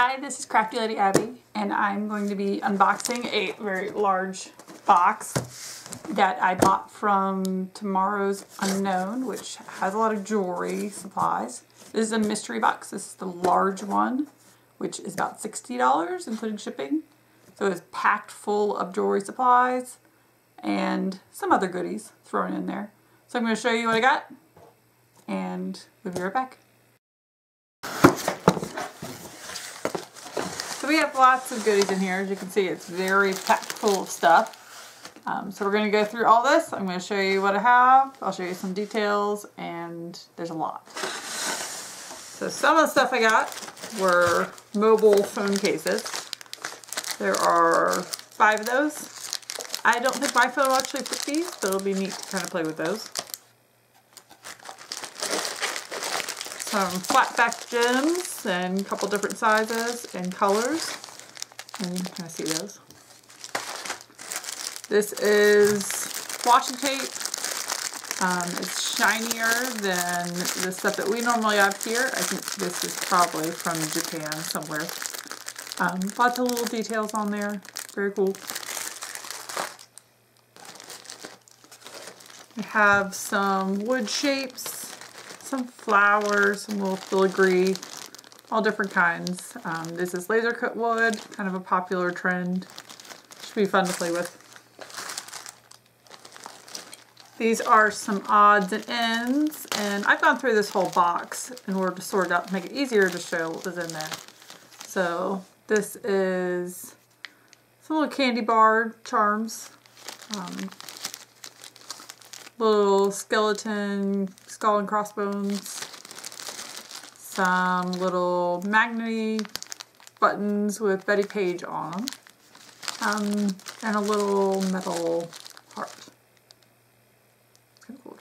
Hi, this is Crafty Lady Abby, and I'm going to be unboxing a very large box that I bought from Tomorrow's Unknown, which has a lot of jewelry supplies. This is a mystery box. This is the large one, which is about $60, including shipping. So it's packed full of jewelry supplies and some other goodies thrown in there. So I'm going to show you what I got, and we'll be right back. So we have lots of goodies in here. As you can see, it's very packed full of stuff. So we're going to go through all this. I'm going to show you what I have. I'll show you some details, and there's a lot. So some of the stuff I got were mobile phone cases. There are 5 of those. I don't think my phone will actually fit these, but it'll be neat to kind of play with those. Some flat back gems and a couple different sizes and colors. And you can kind of see those. This is washi tape. It's shinier than the stuff that we normally have here. I think this is probably from Japan somewhere. Lots of little details on there. Very cool. We have some wood shapes, some flowers, some little filigree, all different kinds. This is laser cut wood, kind of a popular trend. Should be fun to play with. These are some odds and ends, and I've gone through this whole box in order to sort it out to make it easier to show what was in there. So this is some little candy bar charms, little skeleton skull and crossbones, some little magnet buttons with Betty Page on them, and a little metal heart. It's kind of cool.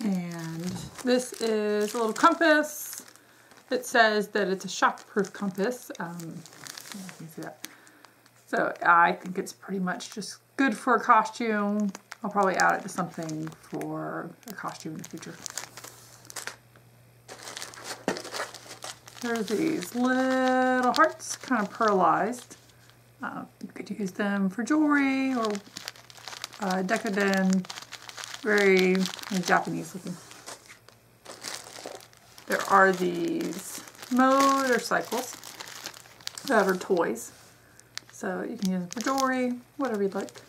And this is a little compass. It says that it's a shockproof compass. You can see that. So I think it's pretty much just good for a costume. I'll probably add it to something for a costume in the future. There's these little hearts, kind of pearlized. You could use them for jewelry or decadent, very Japanese looking. There are these motorcycles that are toys. So you can use them for jewelry, whatever you'd like.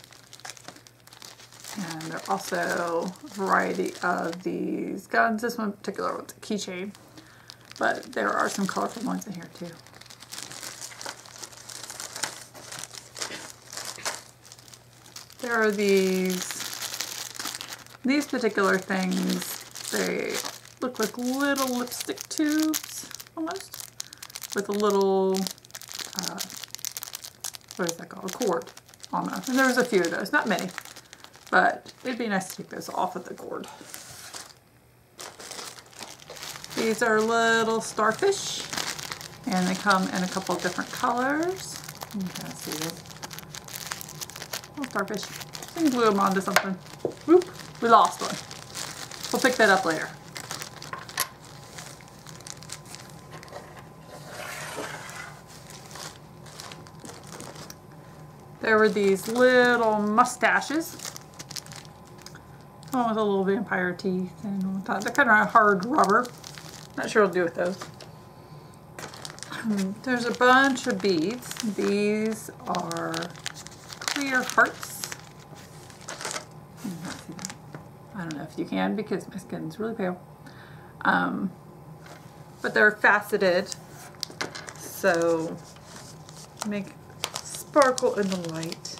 And there are also a variety of these guns. This one in particular was a keychain, but there are some colorful ones in here too. There are these particular things. They look like little lipstick tubes, almost, with a little what is that called? A cord on them. And there was a few of those, not many, but it'd be nice to take those off of the cord. These are little starfish, and they come in a couple of different colors. You can kind of see this. Little starfish. You can glue them onto something. Whoop, we lost one. We'll pick that up later. There were these little mustaches. One with a little vampire teeth, and they're kind of hard rubber. Not sure what to do with those. There's a bunch of beads. These are clear hearts. I don't know if you can because my skin's really pale. But they're faceted, so make sparkle in the light.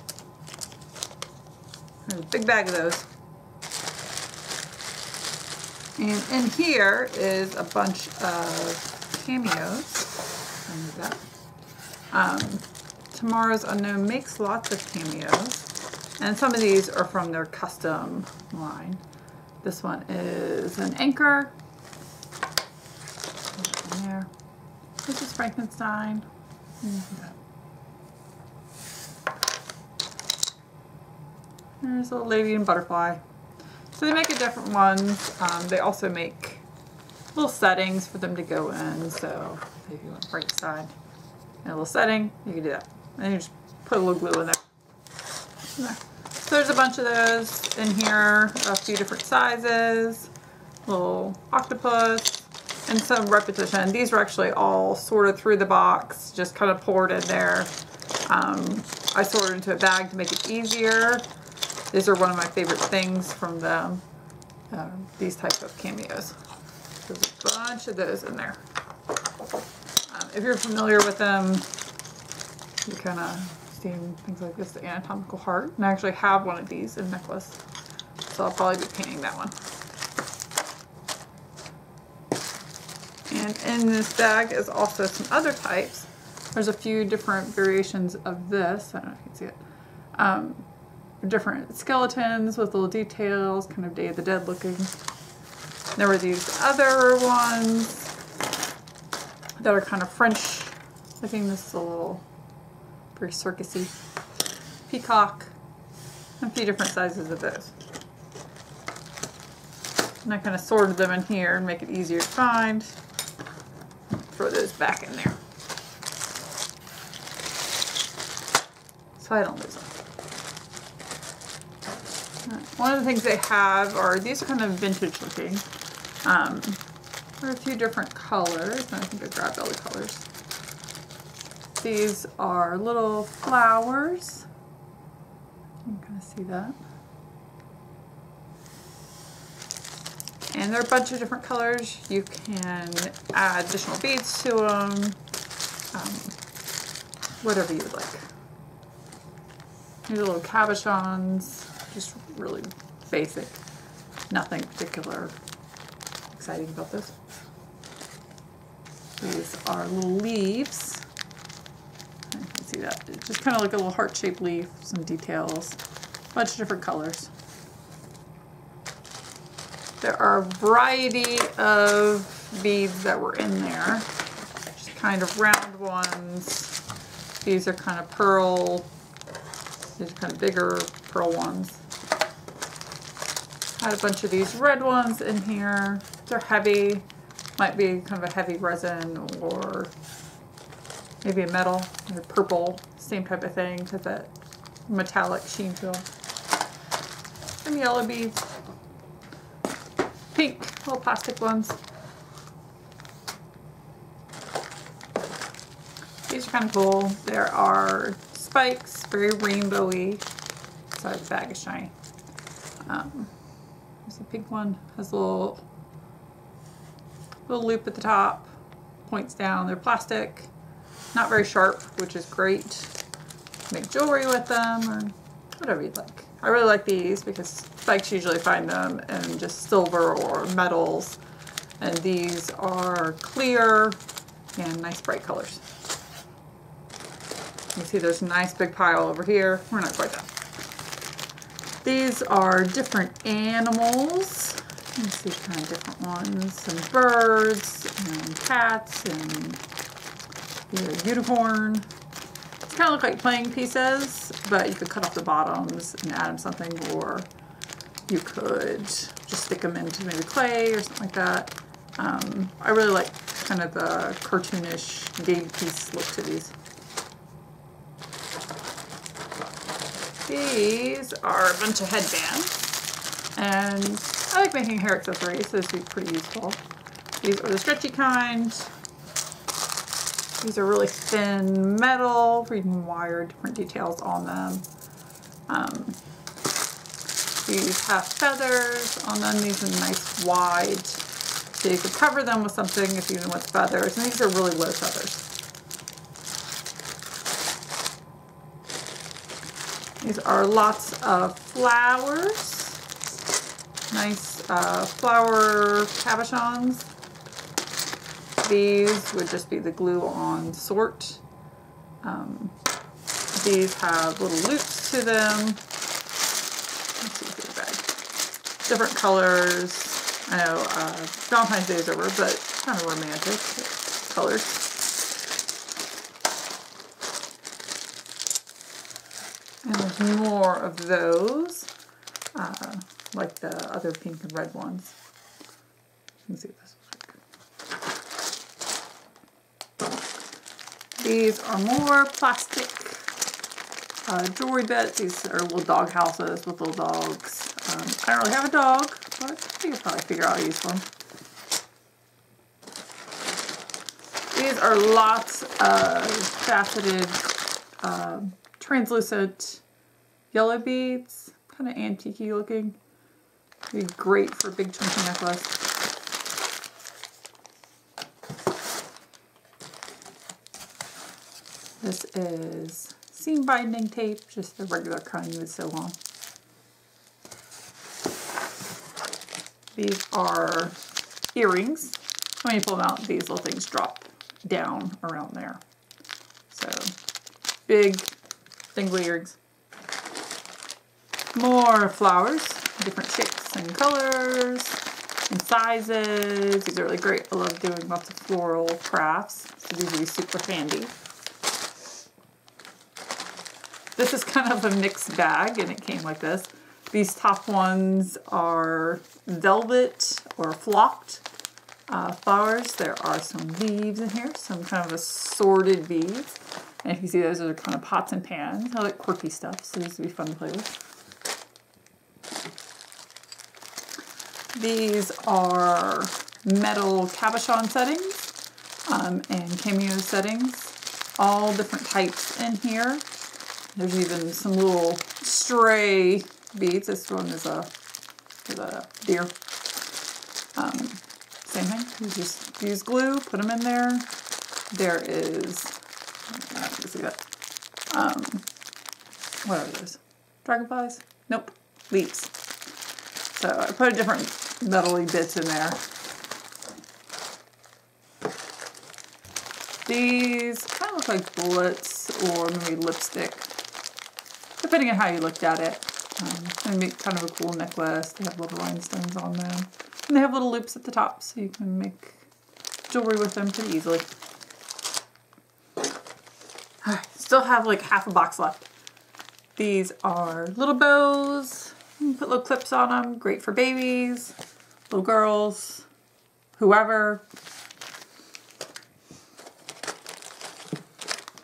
There's a big bag of those. And in here is a bunch of cameos. Tomorrow's Unknown makes lots of cameos. And some of these are from their custom line. This one is an anchor. There. This is Frankenstein. There's a lady and butterfly. So they make a different ones. They also make little settings for them to go in. So if you want to break side and a little setting, you can do that. And you just put a little glue in there. So there's a bunch of those in here, a few different sizes, little octopus, and some repetition. These are actually all sorted through the box, just kind of poured in there. I sorted into a bag to make it easier. These are one of my favorite things from them, these type of cameos. There's a bunch of those in there. If you're familiar with them, you kind of seen things like this, the anatomical heart. And I actually have one of these in necklace, so I'll probably be painting that one. And in this bag is also some other types. There's a few different variations of this. I don't know if you can see it. Different skeletons with little details, kind of Day of the Dead looking. There were these other ones that are kind of French. I think this is a little very circusy. Peacock. A few different sizes of those. And I kind of sorted them in here and make it easier to find. Throw those back in there, so I don't lose them. One of the things they have are, these are kind of vintage looking. There are a few different colors, and I think I grabbed all the colors. These are little flowers. You can kind of see that. And there are a bunch of different colors. You can add additional beads to them, whatever you would like. These are little cabochons, just really basic, nothing particular exciting about this. These are little leaves. You can see that. It's just kind of like a little heart-shaped leaf, some details, a bunch of different colors. There are a variety of beads that were in there, just kind of round ones. These are kind of pearl, these are kind of bigger pearl ones. Had a bunch of these red ones in here. They're heavy, might be kind of a heavy resin or maybe a metal, or purple, same type of thing, has that metallic sheen to them. Some yellow beads. Pink, little plastic ones. These are kind of cool. There are spikes, very rainbowy. Sorry, the bag is shiny. There's a pink one, has a little loop at the top, points down. They're plastic, not very sharp, which is great. Make jewelry with them or whatever you'd like. I really like these because spikes usually find them in just silver or metals, and these are clear and nice bright colors. You see there's a nice big pile over here. We're not quite done. These are different animals. You can see kind of different ones. Some birds and cats and a unicorn. Kind of look like playing pieces, but you could cut off the bottoms and add them something, or you could just stick them into maybe clay or something like that. I really like kind of the cartoonish game piece look to these. These are a bunch of headbands, and I like making hair accessories, so this would be pretty useful. These are the stretchy kind. These are really thin metal, where you can wire different details on them. These have feathers on them. These are nice wide, so you could cover them with something if you want feathers. And these are really low feathers. These are lots of flowers. Nice flower cabochons. These would just be the glue-on sort. These have little loops to them. Let's see through the bag. Different colors. I know Valentine's Day is over, but kind of romantic colors. And there's more of those, like the other pink and red ones. You can see what this looks like. These are more plastic jewelry bits. These are little dog houses with little dogs. I don't really have a dog, but I think I'll probably figure out how to use them. These are lots of faceted, translucent yellow beads, kind of antique-y looking. Be great for a big chunky necklace. This is seam binding tape, just the regular kind you would sew on. These are earrings. When you pull them out, these little things drop down around there. So, big, dangly earrings. More flowers, different shapes and colors and sizes. These are really great. I love doing lots of floral crafts, so these would be super handy. This is kind of a mixed bag, and it came like this. These top ones are velvet or flocked flowers. There are some leaves in here, some kind of assorted beads. And if you see those are kind of pots and pans. I like quirky stuff, so these would be fun to play with. These are metal cabochon settings and cameo settings. All different types in here. There's even some little stray beads. This one is a deer. Same thing. You just use glue, put them in there. There is, I can see that. What are those? Dragonflies? Nope. Leaves. So I put different metally bits in there. These kind of look like bullets or maybe lipstick, depending on how you looked at it. They make kind of a cool necklace. They have little rhinestones on them. And they have little loops at the top, so you can make jewelry with them pretty easily. Alright, still have like half a box left. These are little bows. You can put little clips on them. Great for babies, little girls, whoever.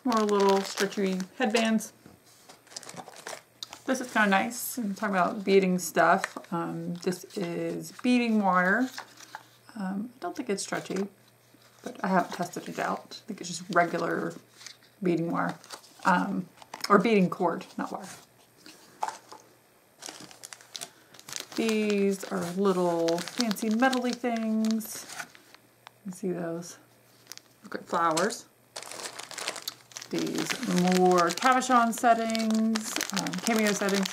More little stretchy headbands. This is kind of nice. I'm talking about beading stuff. This is beading wire. I don't think it's stretchy, but I haven't tested it out. I think it's just regular beading wire. Or beading cord, not wire. These are little fancy metally things. You can see those. Look at flowers. These more cabochon settings, cameo settings.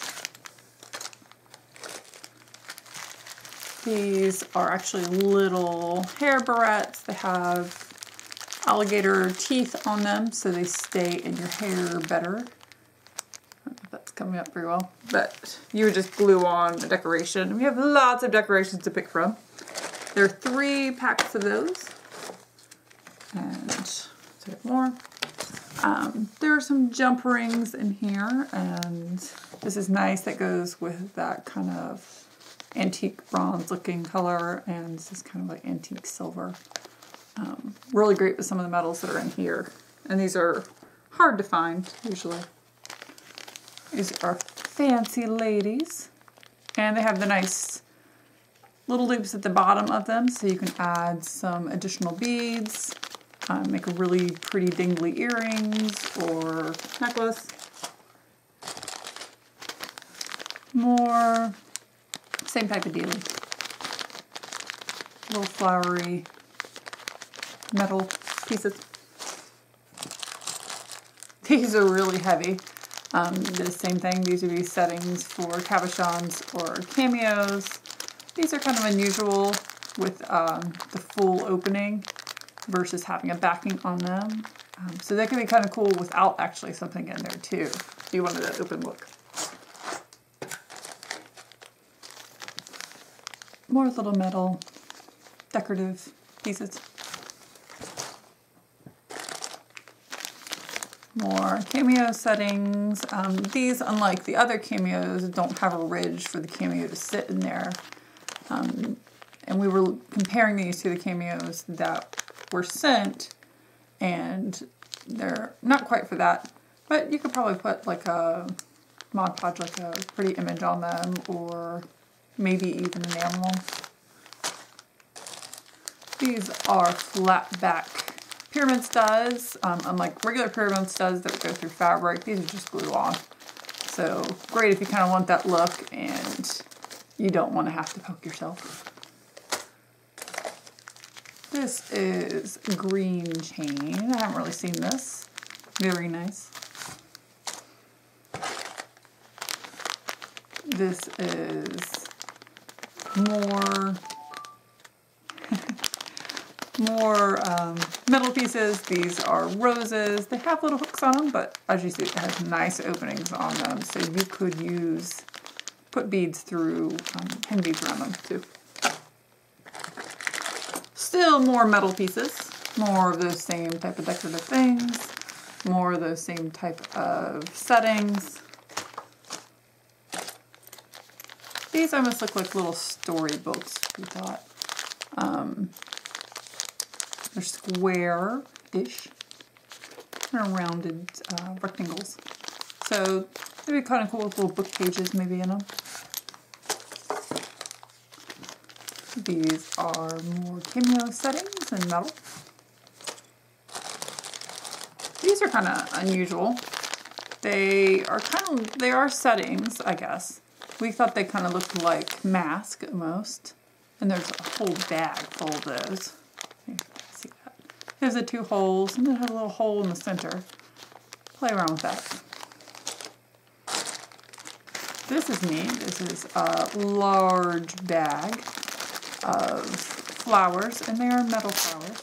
These are actually little hair barrettes. They have alligator teeth on them, so they stay in your hair better. I don't know if that's coming up very well, but you would just glue on a decoration. We have lots of decorations to pick from. There are 3 packs of those, and let's get more. There are some jump rings in here, and this is nice. That goes with that kind of antique bronze looking color, and this is kind of like antique silver. Really great with some of the metals that are in here. And these are hard to find, usually. These are fancy ladies, and they have the nice little loops at the bottom of them, so you can add some additional beads. Make a really pretty dingly earrings or necklace. More, same type of deal. Little flowery metal pieces. These are really heavy. The same thing, these would be settings for cabochons or cameos. These are kind of unusual with the full opening versus having a backing on them. So that can be kind of cool without actually something in there too, if you wanted an open look. More little metal decorative pieces. More cameo settings. These, unlike the other cameos, don't have a ridge for the cameo to sit in there. And we were comparing these to the cameos that were sent, and they're not quite for that, but you could probably put like a Mod Podge, like a pretty image on them, or maybe even an animal. These are flat back pyramid studs. Unlike regular pyramid studs that would go through fabric, these are just glue on. So great if you kind of want that look and you don't want to have to poke yourself. This is green chain. I haven't really seen this. Very nice. This is more metal pieces. These are roses. They have little hooks on them, but as you see, it has nice openings on them, so you could put beads through, pin beads around them too. Still more metal pieces, more of those same type of decorative things, more of those same type of settings. These almost look like little storybooks, we thought. They're square-ish, kind of rounded rectangles. So they'd be kind of cool with little book pages maybe in them. These are more cameo settings in metal. These are kind of unusual. They are settings, I guess. We thought they kind of looked like mask almost. And there's a whole bag full of those. You can see that. There's the 2 holes, and then it has a little hole in the center. Play around with that. This is neat. This is a large bag of flowers, and they are metal flowers.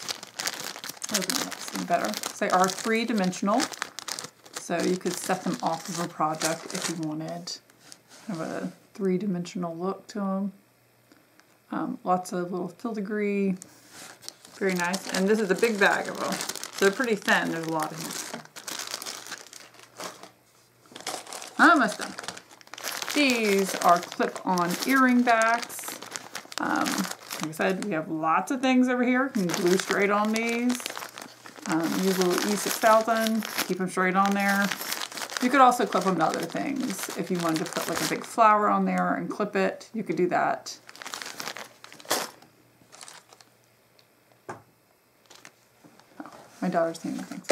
Open it up some better. They are 3-dimensional, so you could set them off of a project if you wanted kind of a 3-dimensional look to them. Lots of little filigree, very nice. And this is a big bag of them. So they're pretty thin, there's a lot in here. Almost done. These are clip-on earring backs. Like I said, we have lots of things over here. You can glue straight on these. Use a little E6000, keep them straight on there. You could also clip them to other things. If you wanted to put like a big flower on there and clip it, you could do that. My daughter's naming things.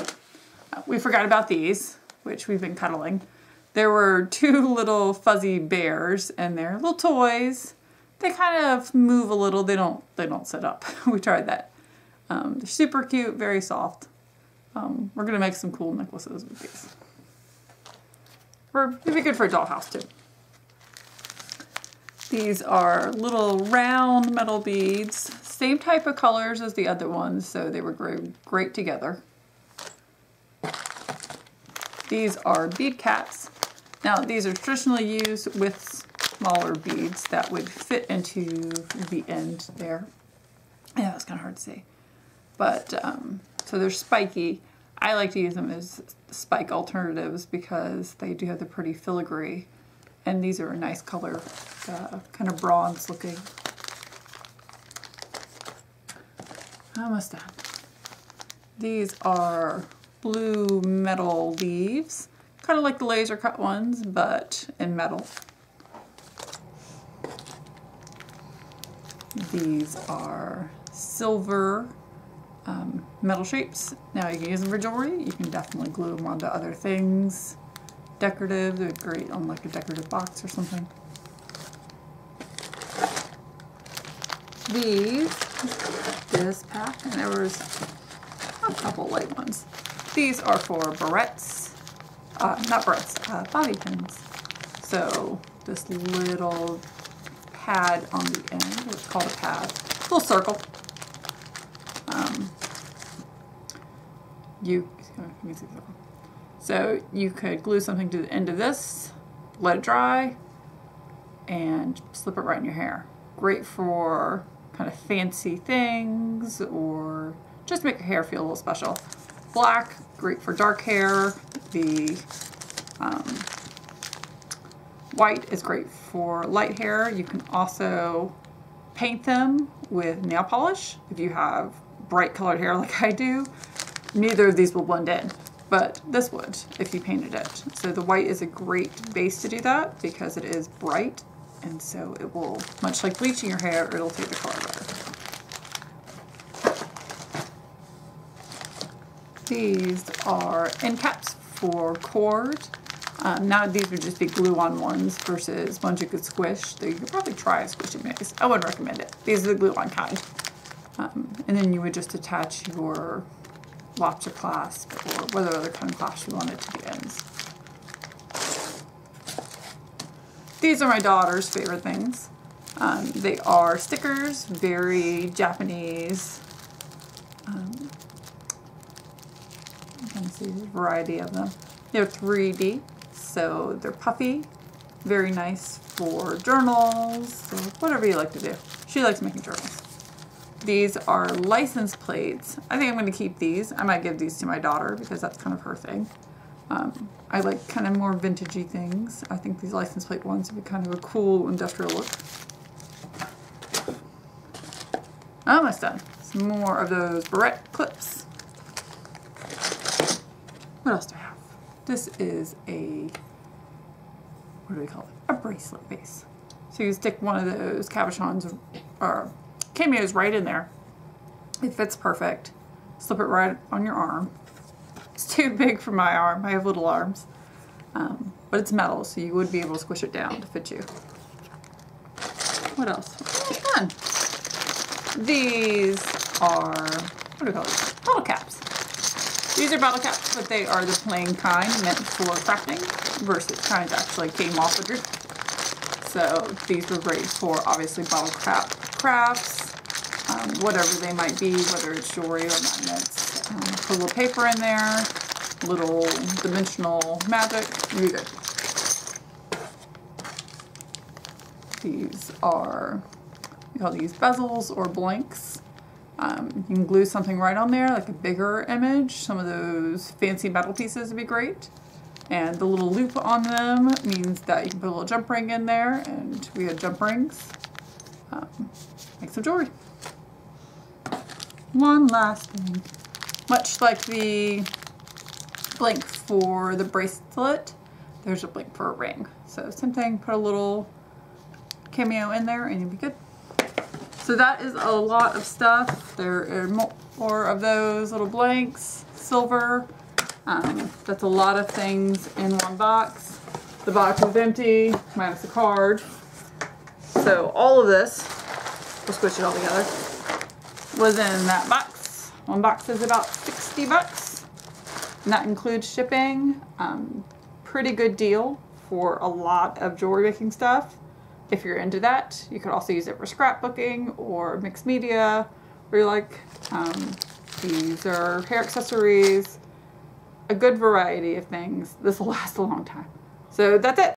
We forgot about these, which we've been cuddling. There were 2 little fuzzy bears in there, little toys. They kind of move a little. They don't sit up. We tried that. They're super cute, very soft. We're gonna make some cool necklaces with these. It'd be good for a dollhouse too. These are little round metal beads, same type of colors as the other ones, so they were great together. These are bead caps. Now these are traditionally used with smaller beads that would fit into the end there. Yeah, it's kind of hard to see. But, so they're spiky. I like to use them as spike alternatives because they do have the pretty filigree. And these are a nice color, kind of bronze looking. Almost done. These are blue metal leaves, kind of like the laser cut ones, but in metal. These are silver metal shapes. Now you can use them for jewelry. You can definitely glue them onto other things. Decorative, they're great on like a decorative box or something. This pack, and there was a couple light ones. These are for barrettes, not barrettes, bobby pins. So this little pad on the end, what's called a pad, little circle. So you could glue something to the end of this, let it dry, and slip it right in your hair. Great for kind of fancy things or just make your hair feel a little special. Black, great for dark hair. The white is great for light hair. You can also paint them with nail polish if you have bright colored hair like I do. neither of these will blend in, but this would if you painted it. So the white is a great base to do that because it is bright, and so it will, much like bleaching your hair, it'll take the color better. These are end caps for cord. Now these would just be glue-on ones versus ones you could squish. So you could probably try a squishy mix. I wouldn't recommend it. These are the glue-on kind. And then you would just attach your lobster clasp or whatever other kind of clasp you wanted to the ends. These are my daughter's favorite things. They are stickers, very Japanese. See a variety of them. They're 3D, so they're puffy, very nice for journals, or whatever you like to do. She likes making journals. These are license plates. I think I'm going to keep these. I might give these to my daughter because that's kind of her thing. I like kind of more vintagey things. I think these license plate ones would be kind of a cool industrial look. Almost done. Some more of those barrette clips. What else do I have? This is a, what do we call it? A bracelet base. So you stick one of those cabochons or cameos right in there. It fits perfect. Slip it right on your arm. It's too big for my arm. I have little arms. But it's metal, so you would be able to squish it down to fit you. What else? Oh, fun. These are, what do we call these? Bottle caps. These are bottle caps, but they are the plain kind meant for crafting versus kind that actually came off the drink. So these were great for obviously bottle cap crafts, whatever they might be, whether it's jewelry or magnets. Put a little paper in there, little dimensional magic, you'll be good. These are, we call these bezels or blanks. You can glue something right on there, like a bigger image. Some of those fancy metal pieces would be great. And the little loop on them means that you can put a little jump ring in there, and we had jump rings. Make some jewelry. One last thing. Much like the blank for the bracelet, there's a blank for a ring. So same thing, put a little cameo in there and you'll be good. So that is a lot of stuff. There are more of those little blanks, silver. That's a lot of things in one box. The box is empty, minus the card. So all of this, we'll squish it all together, was in that box. One box is about 60 bucks. And that includes shipping. Pretty good deal for a lot of jewelry making stuff. If you're into that, you could also use it for scrapbooking or mixed media, where you like. These are hair accessories, a good variety of things. This will last a long time. So that's it.